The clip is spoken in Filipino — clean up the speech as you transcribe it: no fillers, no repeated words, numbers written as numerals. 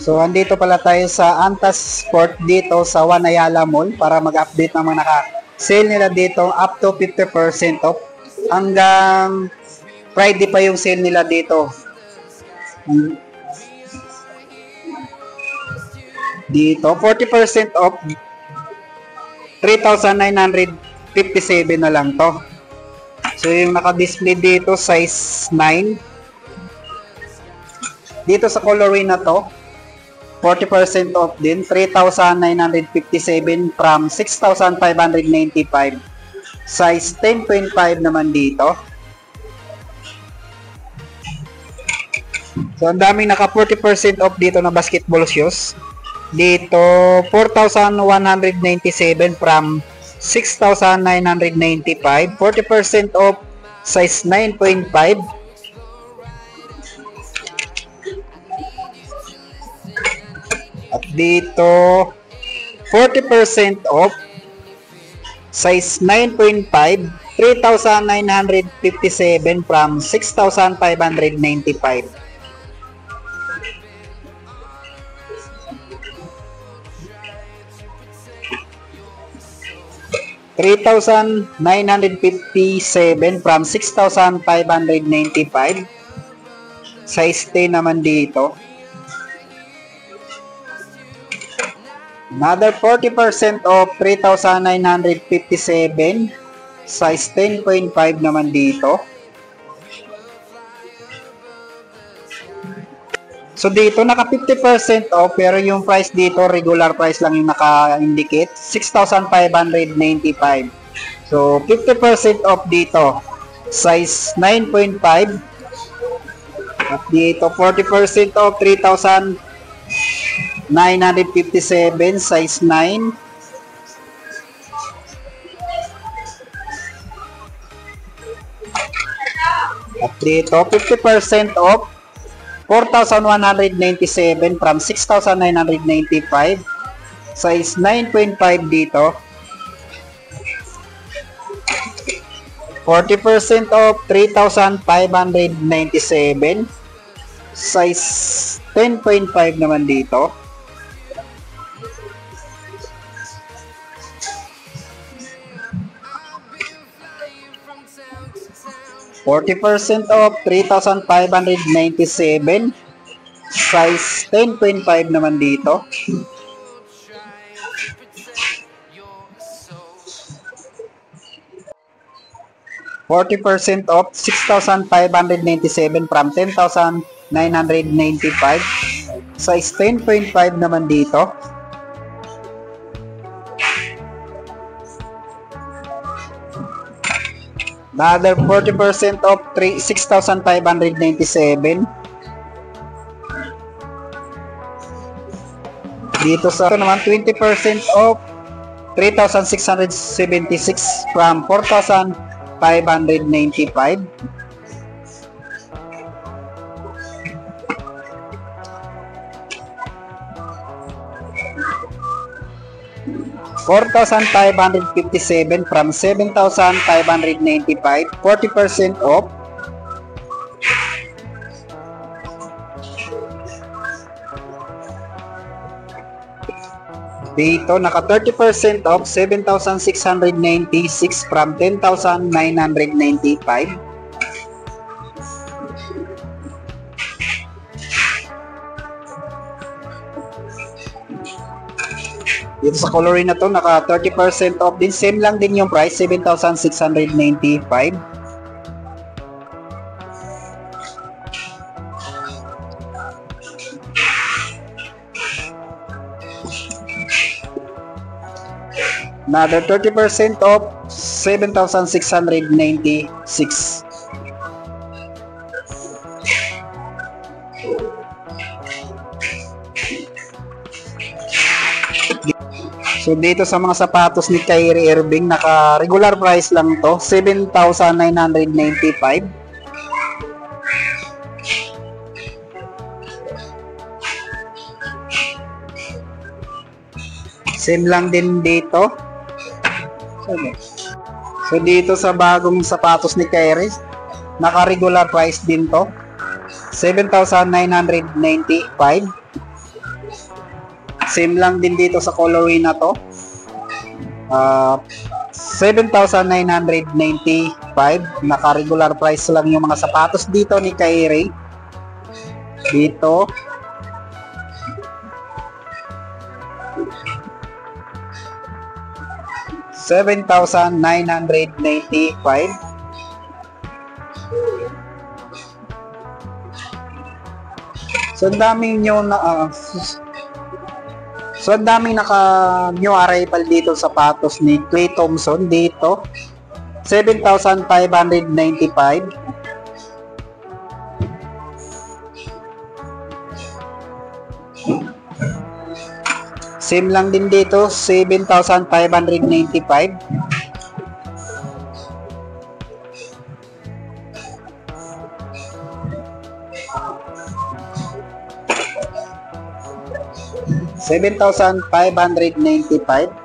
So, andito pala tayo sa Antas Sport dito sa One Ayala Mall para mag-update naman naka-sale nila dito up to 50% off. Hanggang Friday pa yung sale nila dito. Dito, 40% off. 3,957 na lang to. So, yung naka-display dito, size 9. Dito sa colorway na to, 40% off din, 3,957 from 6,595. Size 10.5 naman dito. So, ang daming naka 40% off dito na basketball shoes. Dito, 4,197 from 6,995. 40% off, size 9.5. At dito, 40% off, size 9.5, 3,957 from 6,595. $3,957 from 6,595. Size 10 naman dito. Another 40% off, 3,957. Size 10.5 naman dito. So dito naka 50% off pero yung price dito regular price lang yung naka-indicate, 6,595. So 50% off dito. Size 9.5. At dito 40% off, 3,957, size 9. At dito 50% off, 4,197 from 6,995. Size 9.5 dito. 40% off, 3,597. Size 10.5 naman dito. $40 off, 3,597. Size 10.5 naman dito. $40 off, 6,597 from 10,995. Size 10.5 naman dito. Another 40% off, 6,597. Dito sa ito naman, 20% off, 3,676 from 4,595. $4,557 from 7,595, 40% off. Dito naka 30% off, 7,696 from 10,995. Dito sa coloring na to, naka 30% off din. Same lang din yung price, 7,695. Another 30% off, 7,696. So dito sa mga sapatos ni Kyrie Irving, naka regular price lang to, 7,995. Same lang din dito. So dito sa bagong sapatos ni Kyrie, naka regular price din to, 7,995. Same lang din dito sa colorway na to, 7,995. Naka regular price lang yung mga sapatos dito ni Kyrie. Dito $7,995. So ang daming naka new arrival dito sapatos ni Klay Thompson dito. 7,595. Same lang din dito, 7,595. $7,595.